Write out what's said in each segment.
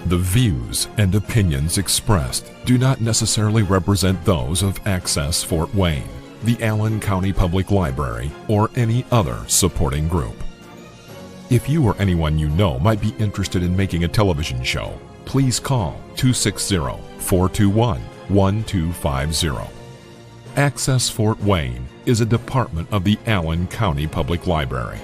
The views and opinions expressed do not necessarily represent those of Access Fort Wayne, the Allen County Public Library, or any other supporting group. If you or anyone you know might be interested in making a television show, please call 260-421-1250. Access Fort Wayne is a department of the Allen County Public Library.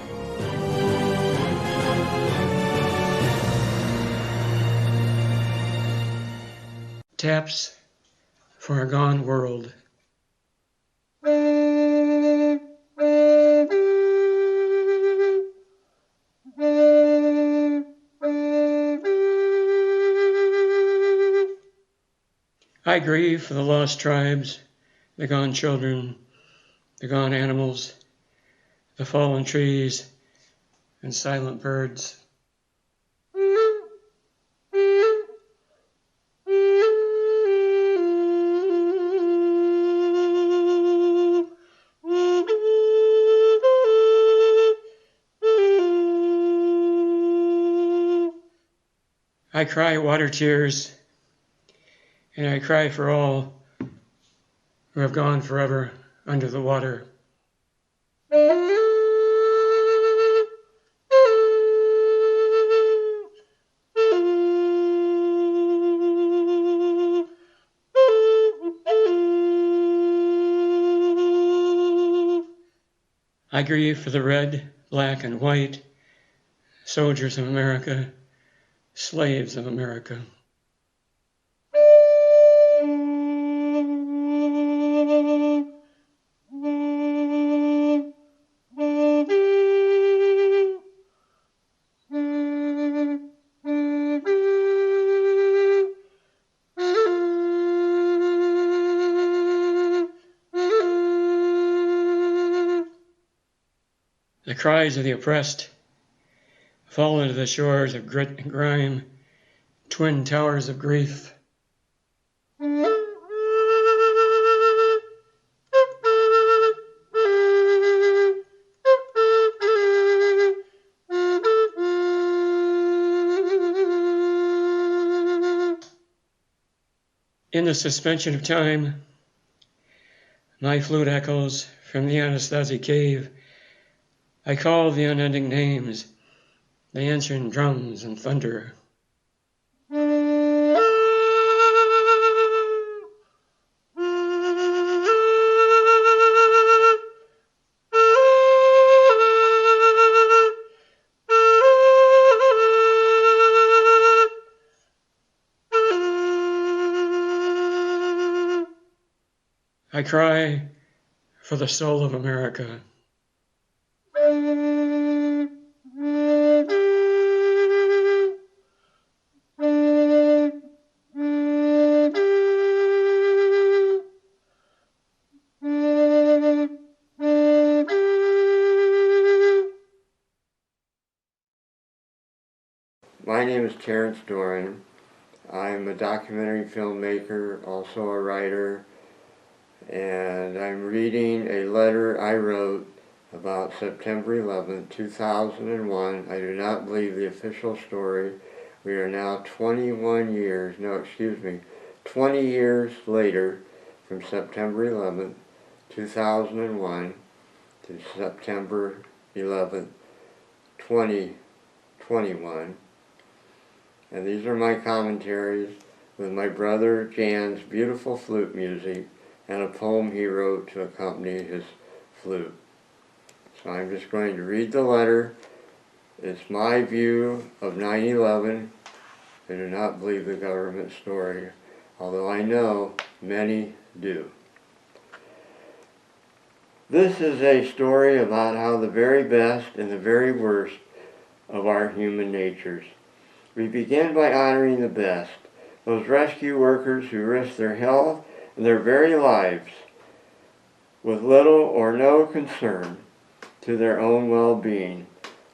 Taps for a Gone World. I grieve for the lost tribes, the gone children, the gone animals, the fallen trees, and silent birds. I cry water tears, and I cry for all who have gone forever under the water. I grieve for the red, black, and white soldiers of America, slaves of America. The cries of the oppressed fall into the shores of grit and grime, twin towers of grief. In the suspension of time, my flute echoes from the Anasazi cave. I call the unending names, the answering drums and thunder. I cry for the soul of America. My name is Terrence Doran. I'm a documentary filmmaker, also a writer, and I'm reading a letter I wrote about September 11, 2001. I do not believe the official story. We are now 20 years later from September 11, 2001 to September 11, 2021. And these are my commentaries with my brother Jan's beautiful flute music and a poem he wrote to accompany his flute. So I'm just going to read the letter. It's my view of 9/11. I do not believe the government story, although I know many do. This is a story about how the very best and the very worst of our human natures. We begin by honoring the best, those rescue workers who risk their health and their very lives with little or no concern to their own well-being,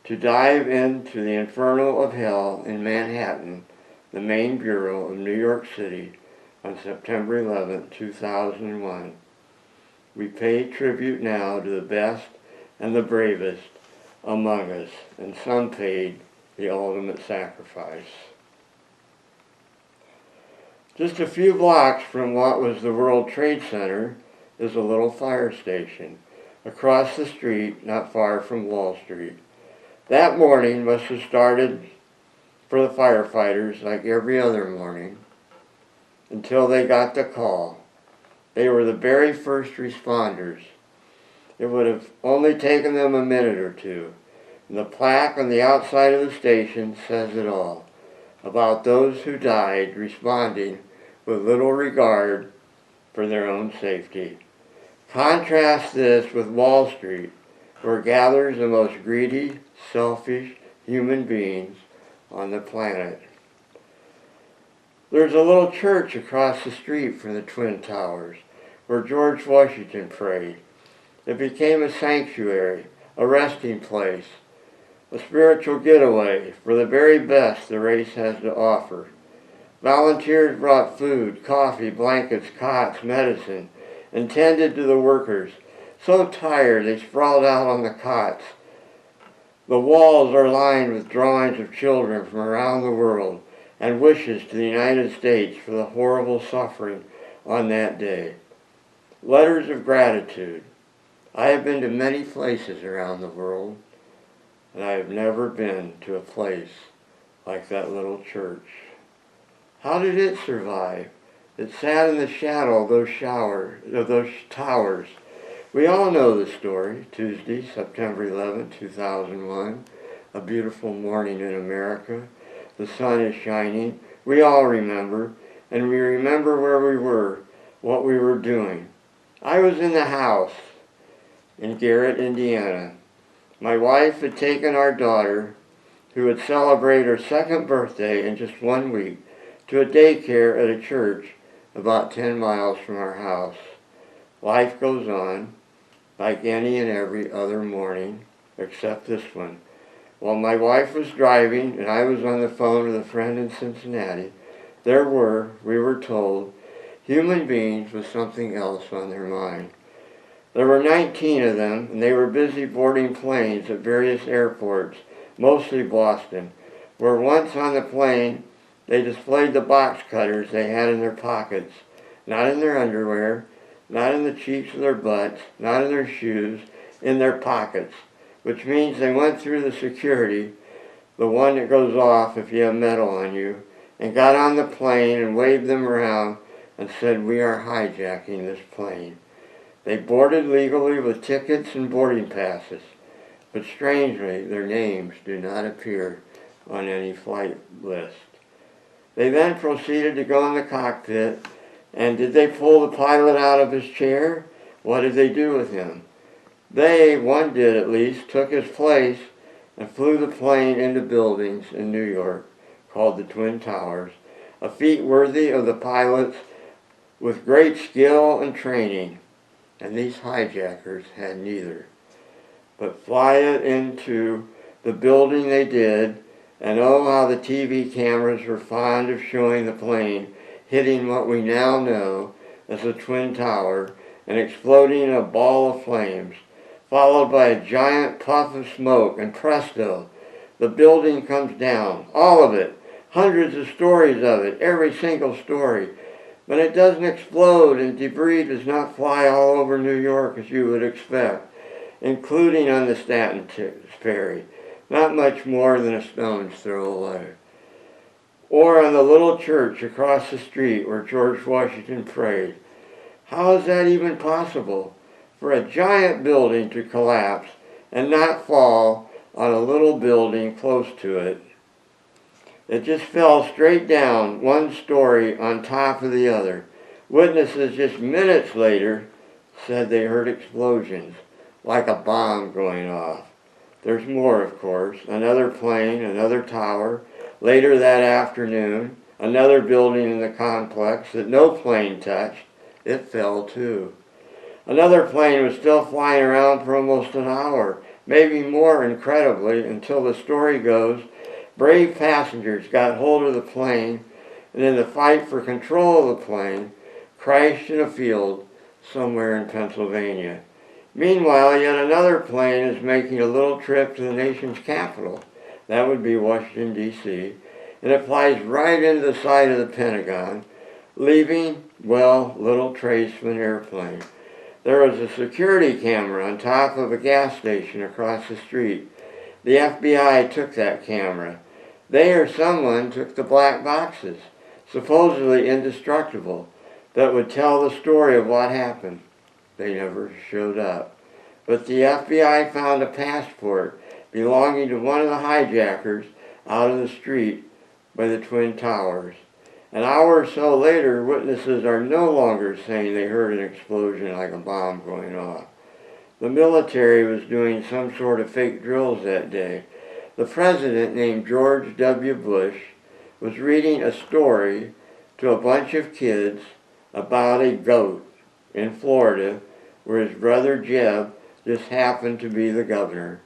to dive into the inferno of hell in Manhattan, the main bureau of New York City, on September 11, 2001. We pay tribute now to the best and the bravest among us, and some paid the ultimate sacrifice. Just a few blocks from what was the World Trade Center is a little fire station across the street, not far from Wall Street. That morning must have started for the firefighters like every other morning until they got the call. They were the very first responders. It would have only taken them a minute or two. And the plaque on the outside of the station says it all about those who died responding with little regard for their own safety. Contrast this with Wall Street, where gathers the most greedy, selfish human beings on the planet. There's a little church across the street from the Twin Towers where George Washington prayed. It became a sanctuary, a resting place, a spiritual getaway for the very best the race has to offer. Volunteers brought food, coffee, blankets, cots, medicine, and tended to the workers. So tired they sprawled out on the cots. The walls are lined with drawings of children from around the world and wishes to the United States for the horrible suffering on that day. Letters of gratitude. I have been to many places around the world, and I have never been to a place like that little church. How did it survive? It sat in the shadow of those towers. We all know the story. Tuesday, September 11, 2001, a beautiful morning in America. The sun is shining. We all remember, and we remember where we were, what we were doing. I was in the house in Garrett, Indiana. My wife had taken our daughter, who would celebrate her second birthday in just 1 week, to a daycare at a church about 10 miles from our house. Life goes on, like any and every other morning, except this one. While my wife was driving and I was on the phone with a friend in Cincinnati, there were, we were told, human beings with something else on their mind. There were 19 of them, and they were busy boarding planes at various airports, mostly Boston, where once on the plane they displayed the box cutters they had in their pockets, not in their underwear, not in the cheeks of their butts, not in their shoes, in their pockets, which means they went through the security, the one that goes off if you have metal on you, and got on the plane and waved them around and said, "We are hijacking this plane." They boarded legally with tickets and boarding passes, but strangely, their names do not appear on any flight list. They then proceeded to go in the cockpit, and did they pull the pilot out of his chair? What did they do with him? They, one did at least, took his place and flew the plane into buildings in New York called the Twin Towers, a feat worthy of the pilots with great skill and training. And these hijackers had neither. But fly it into the building they did, and oh, how the TV cameras were fond of showing the plane hitting what we now know as the Twin Tower and exploding in a ball of flames, followed by a giant puff of smoke, and presto, the building comes down, all of it, hundreds of stories of it, every single story. But it doesn't explode, and debris does not fly all over New York as you would expect, including on the Staten Ferry, not much more than a stone's throw away. Or on the little church across the street where George Washington prayed. How is that even possible? For a giant building to collapse and not fall on a little building close to it. It just fell straight down, one story on top of the other. Witnesses just minutes later said they heard explosions, like a bomb going off. There's more, of course. Another plane, another tower. Later that afternoon, another building in the complex that no plane touched. It fell too. Another plane was still flying around for almost an hour, maybe more incredibly, until the story goes, brave passengers got hold of the plane, and in the fight for control of the plane, crashed in a field somewhere in Pennsylvania. Meanwhile, yet another plane is making a little trip to the nation's capital. That would be Washington, D.C., and it flies right into the side of the Pentagon, leaving, well, little trace of an airplane. There was a security camera on top of a gas station across the street. The FBI took that camera. They or someone took the black boxes, supposedly indestructible, that would tell the story of what happened. They never showed up. But the FBI found a passport belonging to one of the hijackers out in the street by the Twin Towers. An hour or so later, witnesses are no longer saying they heard an explosion like a bomb going off. The military was doing some sort of fake drills that day. The president, named George W. Bush, was reading a story to a bunch of kids about a goat in Florida where his brother Jeb just happened to be the governor.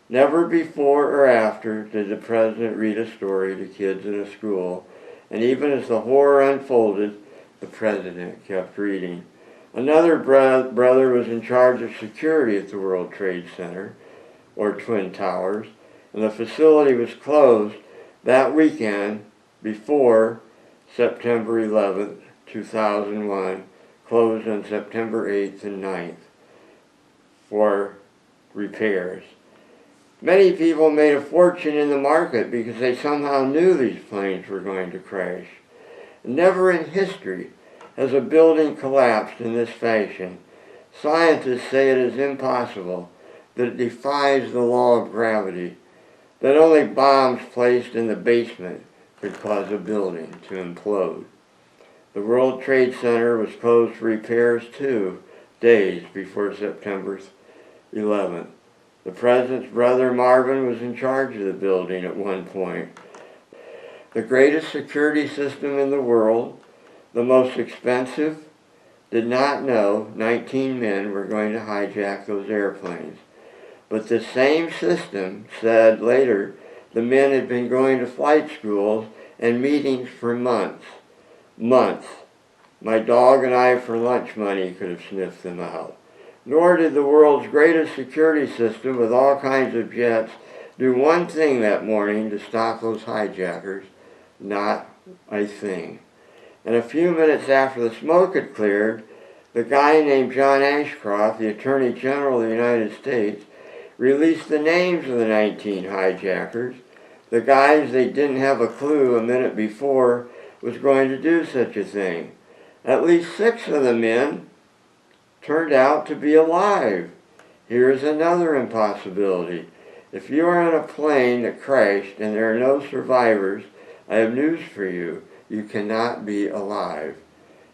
Never before or after did the president read a story to kids in a school, and even as the horror unfolded, the president kept reading. Another brother was in charge of security at the World Trade Center, or Twin Towers, and the facility was closed that weekend before September 11th, 2001, closed on September 8th and 9th for repairs. Many people made a fortune in the market because they somehow knew these planes were going to crash. Never in history has a building collapsed in this fashion. Scientists say it is impossible, that it defies the law of gravity, that only bombs placed in the basement could cause a building to implode. The World Trade Center was closed for repairs 2 days before September 11th. The president's brother Marvin was in charge of the building at one point. The greatest security system in the world, the most expensive, did not know 19 men were going to hijack those airplanes. But the same system said later the men had been going to flight schools and meetings for months. Months. My dog and I for lunch money could have sniffed them out. Nor did the world's greatest security system with all kinds of jets do one thing that morning to stop those hijackers. Not a thing. And a few minutes after the smoke had cleared, the guy named John Ashcroft, the Attorney General of the United States, released the names of the 19 hijackers, the guys they didn't have a clue a minute before was going to do such a thing. At least 6 of the men turned out to be alive. Here's another impossibility. If you are on a plane that crashed and there are no survivors, I have news for you. You cannot be alive.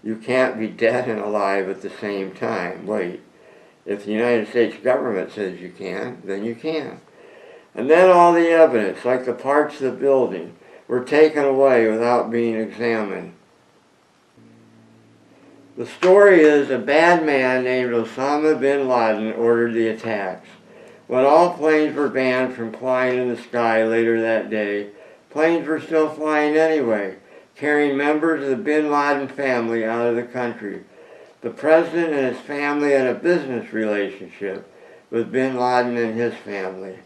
You can't be dead and alive at the same time. Wait. If the United States government says you can, then you can. And then all the evidence, like the parts of the building, were taken away without being examined. The story is a bad man named Osama bin Laden ordered the attacks. When all planes were banned from flying in the sky later that day, planes were still flying anyway, carrying members of the bin Laden family out of the country. The president and his family had a business relationship with bin Laden and his family.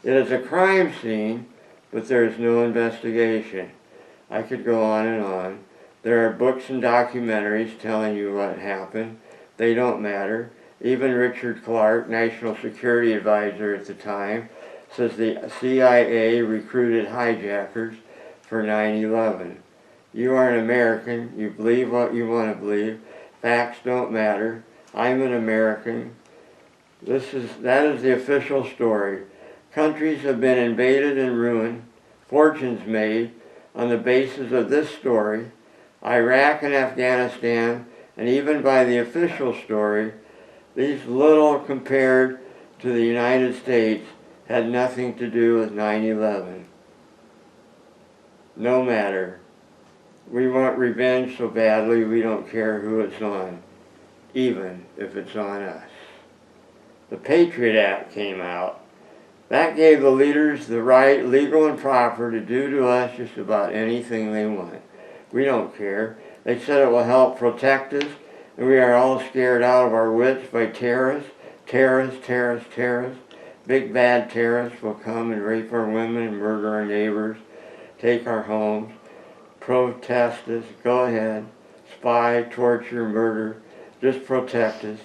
It is a crime scene, but there is no investigation. I could go on and on. There are books and documentaries telling you what happened. They don't matter. Even Richard Clarke, National Security Advisor at the time, says the CIA recruited hijackers for 9/11. You are an American. You believe what you want to believe. Facts don't matter. I'm an American. That is the official story. Countries have been invaded and ruined, fortunes made on the basis of this story. Iraq and Afghanistan, and even by the official story, these little compared to the United States had nothing to do with 9/11. No matter. We want revenge so badly we don't care who it's on, even if it's on us. The Patriot Act came out. That gave the leaders the right, legal and proper, to do to us just about anything they want. We don't care. They said it will help protect us, and we are all scared out of our wits by terrorists. Big bad terrorists will come and rape our women and murder our neighbors, take our homes, protest us. Go ahead. spy, torture, murder. Just protect us.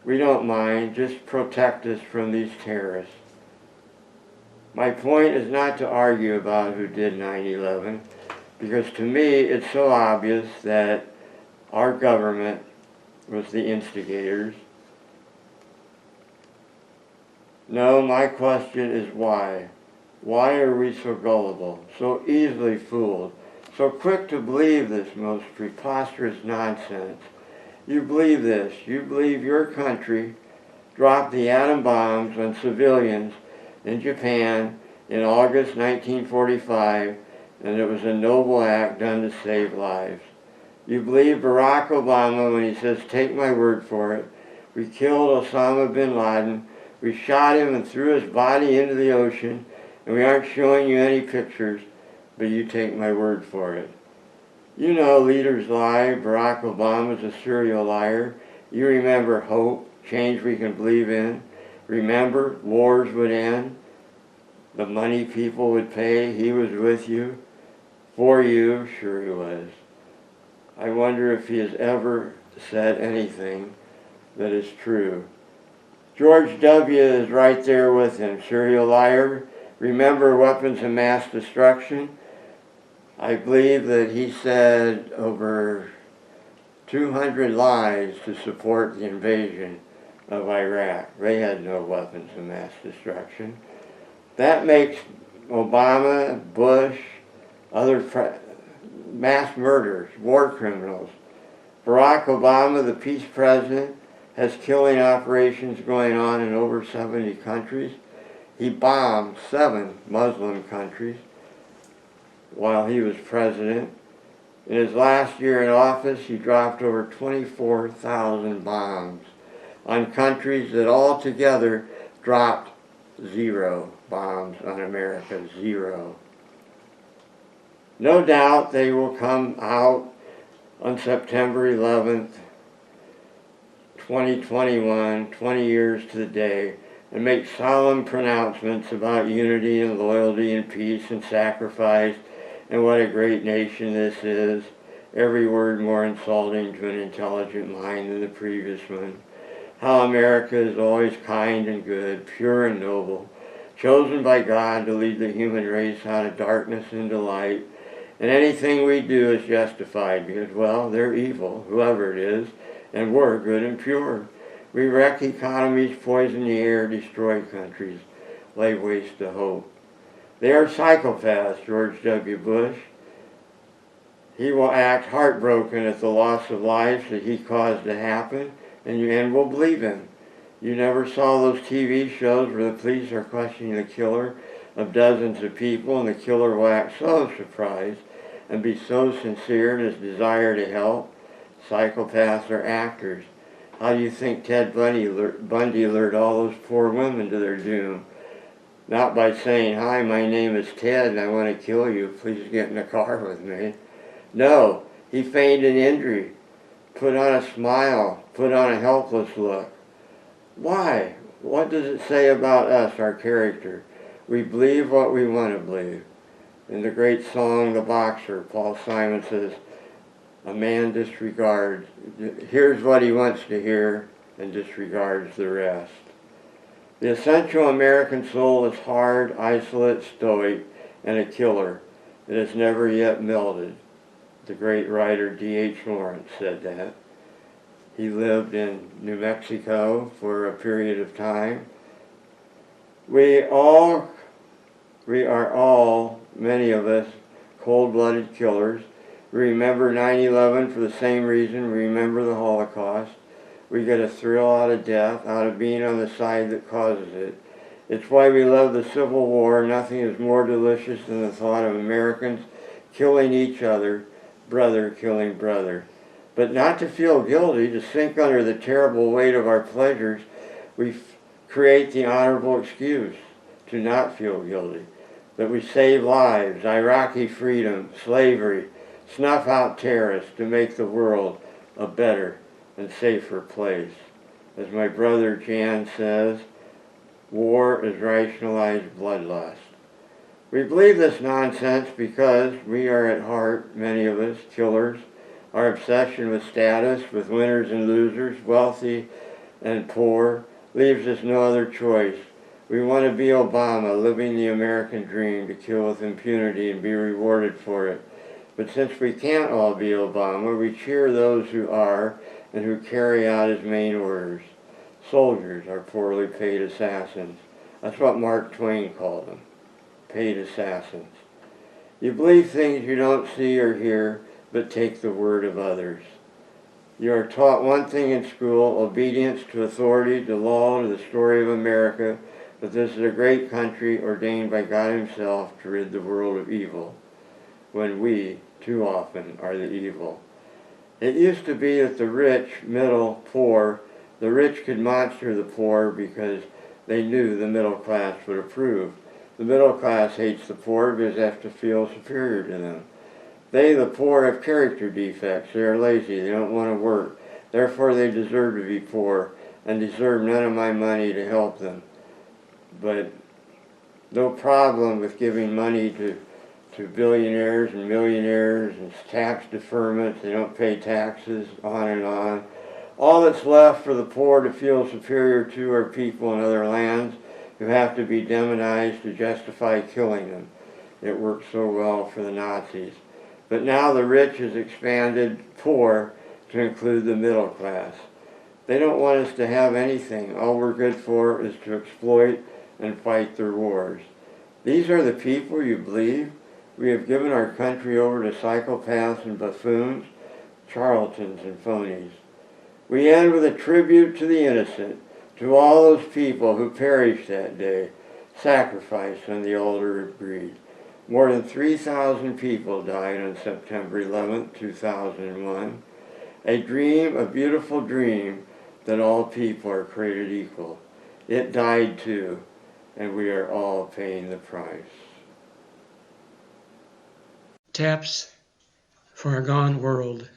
We don't mind. Just protect us from these terrorists. My point is not to argue about who did 9/11, because to me it's so obvious that our government was the instigators. No, my question is why? Why are we so gullible, so easily fooled, so quick to believe this most preposterous nonsense? You believe this. You believe your country dropped the atom bombs on civilians in Japan in August 1945, and it was a noble act done to save lives. You believe Barack Obama when he says, take my word for it, we killed Osama bin Laden, we shot him and threw his body into the ocean, and we aren't showing you any pictures, but you take my word for it. You know leaders lie. Barack Obama's a serial liar. You remember hope, change we can believe in. Remember wars would end, the money people would pay, he was with you, for you, sure he was. I wonder if he has ever said anything that is true. George W. is right there with him, serial liar. Remember weapons of mass destruction? I believe that he said over 200 lies to support the invasion of Iraq. They had no weapons of mass destruction. That makes Obama, Bush, other mass murderers, war criminals. Barack Obama, the peace president, has killing operations going on in over 70 countries. He bombed 7 Muslim countries while he was president. In his last year in office, he dropped over 24,000 bombs on countries that altogether dropped 0 bombs on America, 0. No doubt they will come out on September 11th, 2021, 20 years to the day, and make solemn pronouncements about unity and loyalty and peace and sacrifice and what a great nation this is, every word more insulting to an intelligent mind than the previous one. How America is always kind and good, pure and noble, chosen by God to lead the human race out of darkness into light, and anything we do is justified because, well, they're evil, whoever it is, and we're good and pure. We wreck economies, poison the air, destroy countries, lay waste to hope. They are psychopaths, George W. Bush. He will act heartbroken at the loss of lives that he caused to happen, and will believe him. You never saw those TV shows where the police are questioning the killer of dozens of people, and the killer will act so surprised and be so sincere in his desire to help. Psychopaths are actors. How do you think Ted Bundy lured all those poor women to their doom? Not by saying, hi, my name is Ted and I want to kill you, please get in the car with me. No, he feigned an injury, put on a smile, put on a helpless look. Why? What does it say about us, our character? We believe what we want to believe. In the great song, The Boxer, Paul Simon says, a man disregards, hears what he wants to hear and disregards the rest. The essential American soul is hard, isolate, stoic, and a killer. It has never yet melted. The great writer D.H. Lawrence said that. He lived in New Mexico for a period of time. We are all, many of us, cold-blooded killers. We remember 9/11 for the same reason we remember the Holocaust. We get a thrill out of death, out of being on the side that causes it. It's why we love the Civil War. Nothing is more delicious than the thought of Americans killing each other, brother killing brother. But not to feel guilty, to sink under the terrible weight of our pleasures, we create the honorable excuse to not feel guilty. That we save lives, Iraqi freedom, slavery, snuff out terrorists to make the world a better and safer place. As my brother Jan says, war is rationalized bloodlust. We believe this nonsense because we are at heart, many of us, killers. Our obsession with status, with winners and losers, wealthy and poor, leaves us no other choice. We want to be Obama, living the American dream, to kill with impunity and be rewarded for it. But since we can't all be Obama, we cheer those who are and who carry out his main orders. Soldiers are poorly paid assassins. That's what Mark Twain called them, paid assassins. You believe things you don't see or hear, but take the word of others. You are taught one thing in school, obedience to authority, to law, to the story of America, but this is a great country ordained by God himself to rid the world of evil, when we, too often, are the evil. It used to be that the rich, middle, poor, the rich could monster the poor because they knew the middle class would approve. The middle class hates the poor because they have to feel superior to them. They, the poor, have character defects. They are lazy. They don't want to work. Therefore, they deserve to be poor and deserve none of my money to help them. But no problem with giving money to billionaires and millionaires and tax deferments. They don't pay taxes, on and on. All that's left for the poor to feel superior to are people in other lands who have to be demonized to justify killing them. It worked so well for the Nazis. But now the rich has expanded poor to include the middle class. They don't want us to have anything. All we're good for is to exploit and fight their wars. These are the people you believe? We have given our country over to psychopaths and buffoons, charlatans and phonies. We end with a tribute to the innocent, to all those people who perished that day, sacrificed on the altar of greed. More than 3,000 people died on September 11, 2001. A dream, a beautiful dream, that all people are created equal. It died too, and we are all paying the price. Taps for a Gone World.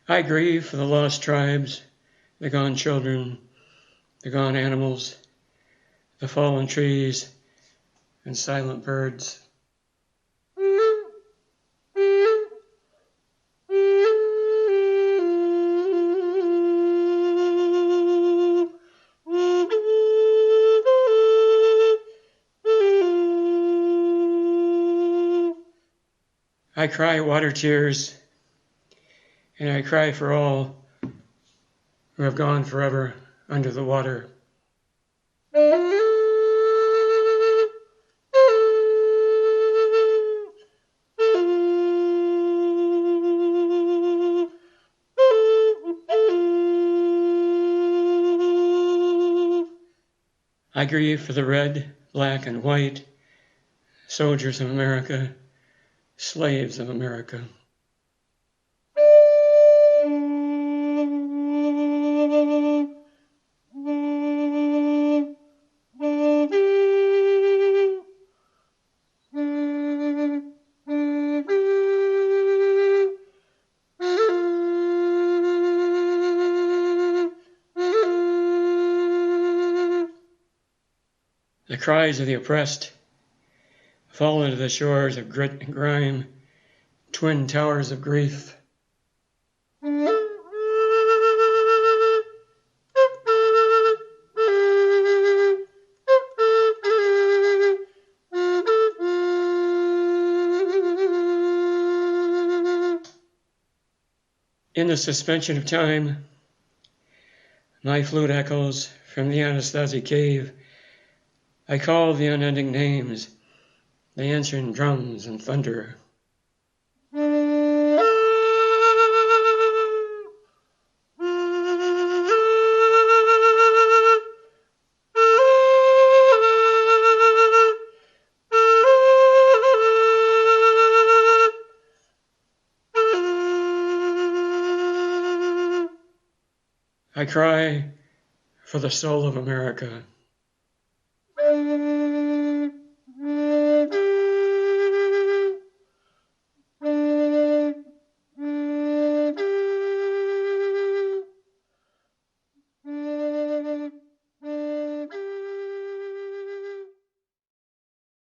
I grieve for the lost tribes, the gone children, the gone animals, the fallen trees, and silent birds. I cry water tears, and I cry for all who have gone forever under the water. I grieve for the red, black, and white soldiers of America, slaves of America. The cries of the oppressed fall into the shores of grit and grime, twin towers of grief. In the suspension of time, my flute echoes from the Anasazi cave. I call the unending names, the answering drums and thunder. I cry for the soul of America.